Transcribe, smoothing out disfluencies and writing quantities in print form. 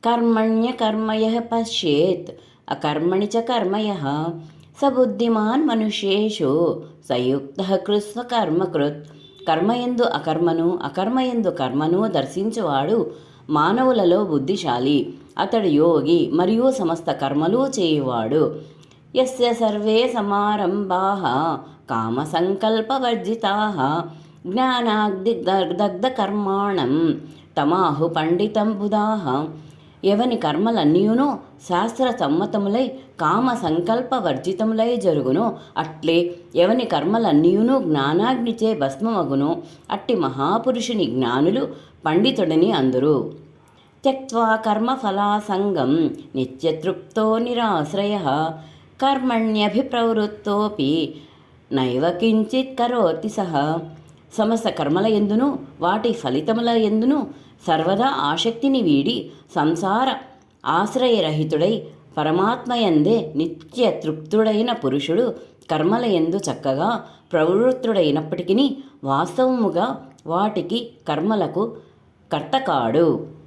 कर्मण्यकर्म यः पश्येत् अकर्मणि च कर्म यः स బుద్ధిమాన్ మనుష్యేషు సయుక్త కృత్స్వ కర్మకృత్. కర్మయందు అకర్మను అకర్మయందు కర్మను దర్శించువాడు మానవులలో బుద్ధిశాలి. అతడు యోగి మరియు సమస్త కర్మలు చేయువాడు. యస్య సర్వే సమారంభాః కామసంకల్పవర్జితాః జ్ఞానాగ్నిదగ్ధకర్మాణం తమాహు పండితం బుధాః. ఎవని కర్మలన్నీయును శాస్త్ర సమ్మతములై కామ సంకల్పవర్జితములై జరుగునో అట్లే ఎవని కర్మలన్నీయును జ్ఞానాగ్నిచే భస్మమగునో అట్టి మహాపురుషుని జ్ఞానులు పండితుడని అందురు. త్యక్త్వా కర్మఫలాసంగం నిత్యతృప్తో నిరాశ్రయః కర్మణ్యభిప్రవృత్తోపి నైవ కించిత్ కరోతి సహ. సమస్త కర్మల ఎందును వాటి ఫలితముల ఎందును సర్వదా ఆసక్తిని వీడి సంసార ఆశ్రయరహితుడై పరమాత్మయందే నిత్య తృప్తుడైన పురుషుడు కర్మల యందు చక్కగా ప్రవృత్తుడైనప్పటికీ వాస్తవముగా వాటికి కర్మలకు కర్త కాడు.